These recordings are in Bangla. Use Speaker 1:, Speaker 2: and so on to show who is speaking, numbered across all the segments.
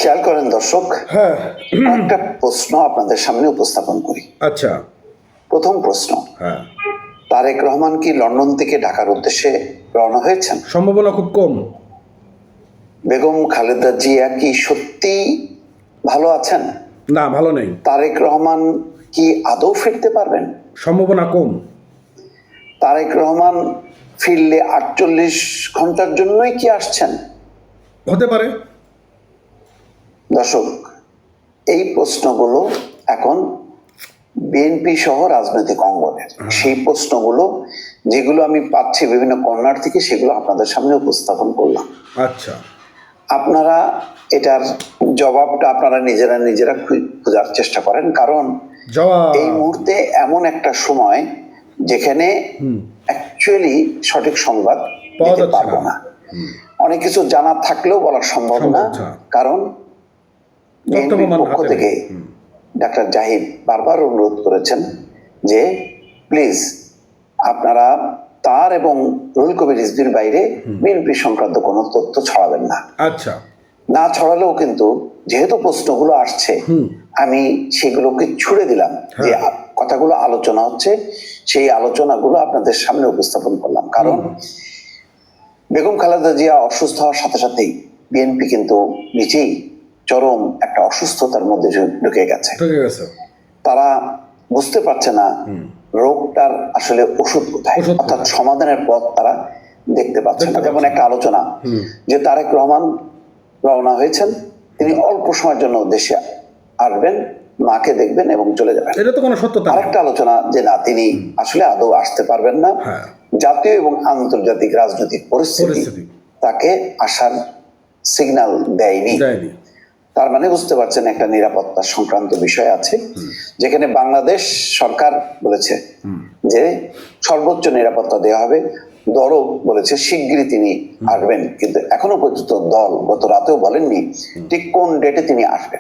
Speaker 1: খেয়াল করেন দর্শক,
Speaker 2: হ্যাঁ।
Speaker 1: একটা প্রশ্ন আপনাদের সামনে উপস্থাপন করি।
Speaker 2: আচ্ছা।
Speaker 1: প্রথম প্রশ্ন,
Speaker 2: হ্যাঁ,
Speaker 1: তারেক রহমান কি লন্ডন থেকে ঢাকার উদ্দেশ্যে রওনা হয়েছেন?
Speaker 2: সম্ভাবনা খুব কম।
Speaker 1: বেগম খালেদা জিয়া কি সত্যি ভালো আছেন?
Speaker 2: না, ভালো নেই।
Speaker 1: তারেক রহমান কি আদৌ ফিরতে পারবেন?
Speaker 2: সম্ভাবনা কম।
Speaker 1: তারেক রহমান ফিরলে 48 ঘন্টার জন্যই কি আসছেন?
Speaker 2: হতে পারে।
Speaker 1: দর্শক, এই প্রশ্নগুলো এখন বিএনপি সহ রাজনৈতিক অঙ্গনের সেই প্রশ্নগুলো, যেগুলো আমি পাচ্ছি বিভিন্ন কর্নার থেকে, সেগুলো আপনাদের সামনে উপস্থাপন করলাম।
Speaker 2: আচ্ছা,
Speaker 1: আপনারা এটার জবাবটা আপনারা নিজেরা খোঁজার চেষ্টা করেন, কারণ
Speaker 2: জবাব
Speaker 1: এই মুহূর্তে এমন একটা সময় যেখানে অ্যাকচুয়ালি সঠিক সংবাদ
Speaker 2: পাওয়া
Speaker 1: দিতে
Speaker 2: যাচ্ছে
Speaker 1: পারবো
Speaker 2: না।
Speaker 1: না। অনেক কিছু জানা থাকলেও বলা সম্ভব না,
Speaker 2: সম্ভব না।
Speaker 1: কারণ বিএনপির
Speaker 2: বর্তমান
Speaker 1: পক্ষ
Speaker 2: হাতে
Speaker 1: থেকে ডাক্তার জাহিদ বারবার অনুরোধ করেছেন যে প্লিজ আপনারা তার এবং রুহুল কবির রিজভির বাইরে বিএনপি সংক্রান্ত কোনো তথ্য ছড়াবেন না।
Speaker 2: আচ্ছা,
Speaker 1: না ছড়ালেও কিন্তু যেহেতু প্রশ্নগুলো আসছে, আমি সেগুলোকে ছুড়ে দিলাম যে কথাগুলো আলোচনা হচ্ছে, সেই আলোচনাগুলো আপনাদের সামনে উপস্থাপন করলাম। কারণ বেগম খালেদা জিয়া অসুস্থ হওয়ার সাথে সাথেই বিএনপি কিন্তু নিচেই চরম একটা অসুস্থতার মধ্যে ঢুকে গেছে।
Speaker 2: ঠিক আছে।
Speaker 1: তারা বুঝতে পারছে না রোগটার আসলে ওষুধ কোথায়, অর্থাৎ সমাধানের পথ তারা দেখতে পাচ্ছে না। যেমন একটা আলোচনা যে তারেক রহমান রওনা হয়েছেন, তিনি অল্প সময়ের জন্য দেশে আসবেন, মাকে দেখবেন এবং চলে যাবেন।
Speaker 2: এটা তো কোনো সত্যতা নেই।
Speaker 1: আরেকটা আলোচনা যে না, তিনি আসলে আদৌ আসতে পারবেন না। জাতীয় এবং আন্তর্জাতিক রাজনৈতিক পরিস্থিতি তাকে আসার সিগন্যাল দেয়নি। তার মানে বুঝতে পারছেন একটা নিরাপত্তা সংক্রান্ত বিষয় আছে, যেখানে বাংলাদেশ সরকার বলেছে যে সর্বোচ্চ নিরাপত্তা দেওয়া হবে। দলও বলেছে শিগগিরই তিনি আসবেন, কিন্তু এখনো পর্যন্ত দল গত রাতেও বলেননি ঠিক কোন ডেটে তিনি আসবেন।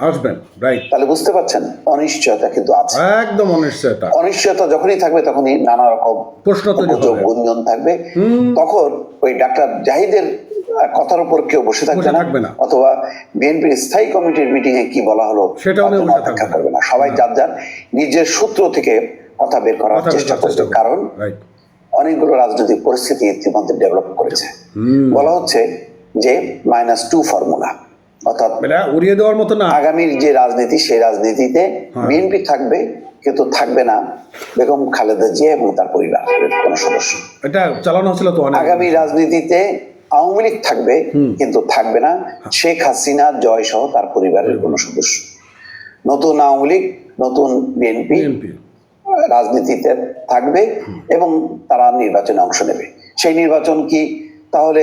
Speaker 1: তাহলে বুঝতে পারছেন অনিশ্চয়তা কিন্তু আছে,
Speaker 2: একদম অনিশ্চয়তা।
Speaker 1: অনিশ্চয়তা যখনই থাকবে তখনই নানা রকম
Speaker 2: প্রশ্ন
Speaker 1: গুঞ্জন থাকবে। তখন ওই ডাক্তার জাহিদের কথার উপর কেউ বসে থাকবে না, অথবা বিএনপির স্থায়ী কমিটির মিটিং এ কি বলা হলো সেটা অপেক্ষা করবে না। সবাই যার যার নিজের সূত্র থেকে কথা বের করার চেষ্টা করবে, কারণ অনেকগুলো রাজনৈতিক পরিস্থিতি ইতিমধ্যে ডেভেলপ করেছে। বলা হচ্ছে যে -2 ফর্মুলা, অর্থাৎ
Speaker 2: উড়িয়ে দেওয়ার মতো না।
Speaker 1: আগামীর যে রাজনীতি, সেই রাজনীতিতে বিএনপি থাকবে, কিন্তু থাকবে না বেগম খালেদা জিয়া এবং তার পরিবারের কোন সদস্য।
Speaker 2: এটা চালানো হচ্ছিল তো।
Speaker 1: আগামী রাজনীতিতে আওয়ামী লীগ থাকবে, কিন্তু থাকবে না শেখ হাসিনা জয় সহ তার পরিবারের কোন সদস্য। নতুন আওয়ামী লীগ, নতুন বিএনপি রাজনীতিতে থাকবে এবং তারা নির্বাচনে অংশ নেবে। সেই নির্বাচন কি তাহলে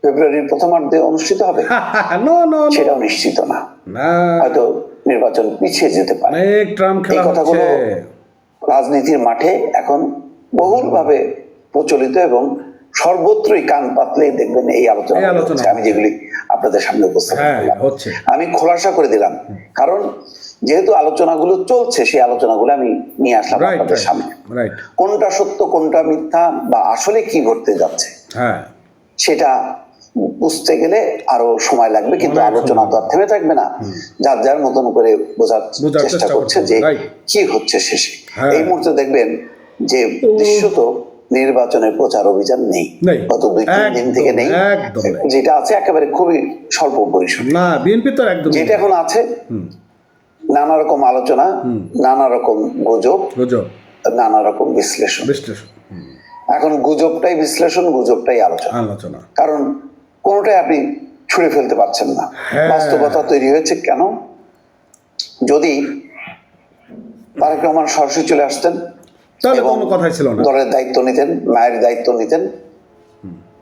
Speaker 1: ফেব্রুয়ারির প্রথমার্ধে অনুষ্ঠিত হবে? সেটাও নিশ্চিত না, হয়তো নির্বাচন পিছিয়ে যেতে পারে। এই কথাগুলো রাজনীতির মাঠে এখন বহুলভাবে প্রচলিত এবং সর্বত্রই কান পাতলেই দেখবেন এই আলোচনা হচ্ছে। আমি যেগুলি আপনাদের সামনে উপস্থাপন করলাম, আমি খোলাসা করে দিলাম, কারণ যেহেতু আলোচনাগুলো চলছে, সেই আলোচনাগুলো আমি নিয়ে আসলাম আপনাদের সামনে। কোনটা সত্য, কোনটা মিথ্যা, বা আসলে কি ঘটতে যাচ্ছে সেটা বুঝতে গেলে আরো সময় লাগবে, কিন্তু আলোচনা তো আর থেমে থাকবে না। যার যার মতন করে বোঝার চেষ্টা করছে যে কি হচ্ছে শেষে। এই মুহূর্তে দেখবেন যে দৃশ্যত নির্বাচনের প্রচার অভিযান নেই, গত 2-3 দিন থেকে নেই। যেটা আছে একেবারে খুবই স্বল্প পরিসর। যেটা এখন আছে নানা রকম আলোচনা, নানা রকম গুজব, নানা রকম বিশ্লেষণ। এখন গুজবটাই বিশ্লেষণ, গুজবটাই আলোচনা, কারণ কোনোটাই আপনি ছুঁড়ে ফেলতে পারছেন না। বাস্তবতা তৈরি হয়েছে কেন? যদি তারেক রহমান সরাসরি চলে আসতেন, দলের দায়িত্ব নিতেন, মায়ের দায়িত্ব নিতেন,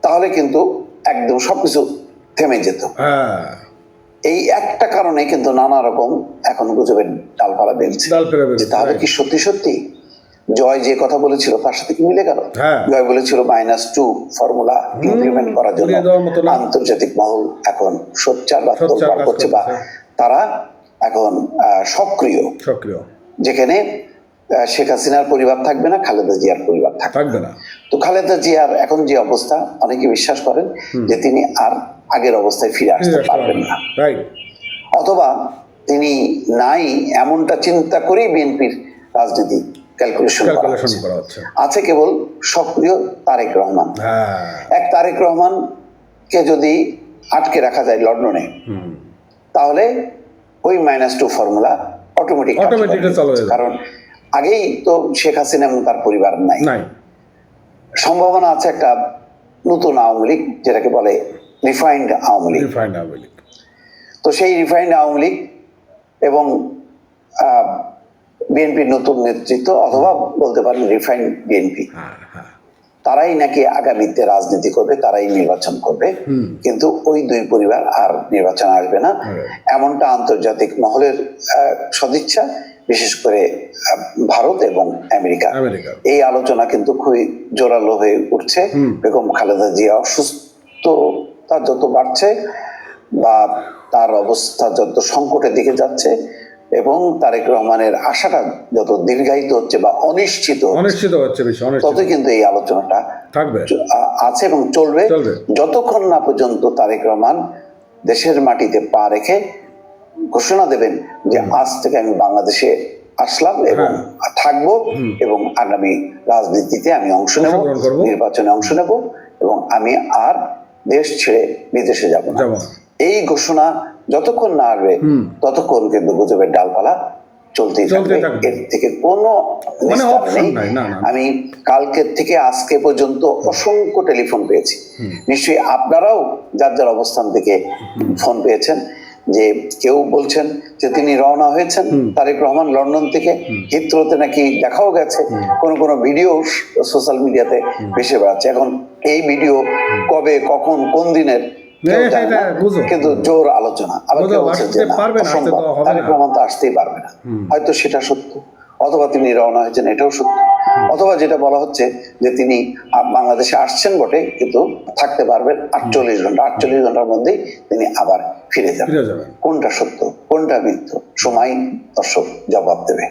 Speaker 1: তাহলে কিন্তু একদম সবকিছু থেমে যেত। এই একটা কারণে কিন্তু নানা রকম এখন গুজবের ডালপালা বেলছে। তাহলে কি সত্যি সত্যি জয় যে কথা বলেছিল তার সাথে কি মিলে গেল? জয় বলেছিল -2 ফর্মুলা ইমপ্লিমেন্ট করার জন্য আন্তর্জাতিক মহল এখন সোচ্চার বা তোলপাড় করছে, বা তারা এখন সক্রিয়, যেখানে শেখ হাসিনার পরিবার থাকবে না, খালেদা জিয়ার পরিবার থাকবে না। তো খালেদা জিয়ার এখন যে অবস্থা, অনেকে বিশ্বাস করেন যে তিনি আর আগের অবস্থায় ফিরে আসতে পারবেন না। অথবা তিনি নাই এমনটা চিন্তা করেই বিএনপির রাজনীতি ক্যালকুলেশন
Speaker 2: করা হচ্ছে।
Speaker 1: আছে কেবল সক্রিয় তারেক রহমান।
Speaker 2: হ্যাঁ,
Speaker 1: এক তারেক রহমানকে যদি আটকে রাখা যায় লন্ডনে, তাহলে ওই -2 ফর্মুলা অটোমেটিক
Speaker 2: চালু হয়ে যাবে।
Speaker 1: কারণ আগেই তো শেখ হাসিনা এবং তার পরিবার নাই। সম্ভাবনা আছে একটা নতুন আওয়ামী লীগ, যেটাকে বলে রিফাইন্ড আওয়ামী লীগ। তো সেই রিফাইন্ড আওয়ামী লীগ এবং বিএনপির নতুন নেতৃত্ব, অথবা বলতে পারেন রিফাইন্ড বিএনপি, তারাই নাকি আগামীতে রাজনীতি করবে, তারাই নির্বাচন করবে। কিন্তু ওই দুই পরিবার আর নির্বাচন আসবে না, এমনটা আন্তর্জাতিক মহলের সদিচ্ছা, বিশেষ করে ভারত এবং আমেরিকা। এই আলোচনা কিন্তু খুবই জোরালো হয়ে উঠছে। বেগম খালেদা জিয়া অসুস্থতা যত বাড়ছে বা তার অবস্থা যত সংকটের দিকে যাচ্ছে এবং তারেক রহমানের আশাটা যত দীর্ঘায়িত হচ্ছে বা অনিশ্চিত হচ্ছে, ততই কিন্তু এই আলোচনাটা
Speaker 2: থাকবে,
Speaker 1: আছে এবং চলবে যতক্ষণ না পর্যন্ত তারেক রহমান দেশের মাটিতে পা রেখে ঘোষণা দেবেন যে আজ থেকে আমি বাংলাদেশে আসলাম এবং থাকবো এবং আগামী রাজনীতিতে আমি অংশ নেব, নির্বাচনে অংশ নেব এবং আমি আর দেশ ছেড়ে বিদেশে যাব না। এই ঘোষণা যতক্ষণ না আসবে ততক্ষণ কিন্তু গুজবের ডালপালা চলতেই থাকবে। এর থেকে কোনো নেই। আমি কালকের থেকে আজকে পর্যন্ত অসংখ্য টেলিফোন পেয়েছি, নিশ্চয়ই আপনারাও যার যার অবস্থান থেকে ফোন পেয়েছেন, যে কেউ বলছেন যে তিনি রওনা হয়েছেন তারেক রহমান লন্ডন থেকে, হিথ্রোতে নাকি দেখাও গেছে, কোন ভিডিও সোশ্যাল মিডিয়াতে ভেসে বেড়াচ্ছে। এখন এই ভিডিও কবে, কখন, কোন দিনের কিন্তু জোর আলোচনা। আবার কেউ বলছে যে তারেক রহমান তো আসতেই পারবে না, হয়তো সেটা সত্য, অথবা তিনি রওনা হয়েছেন এটাও সত্য, অথবা যেটা বলা হচ্ছে যে তিনি বাংলাদেশে আসছেন বটে কিন্তু থাকতে পারবেন 48 ঘন্টা, 48 ঘন্টার মধ্যেই তিনি আবার ফিরে যাবেন। কোনটা সত্য কোনটা মিথ্য সময় দর্শক জবাব দেবে।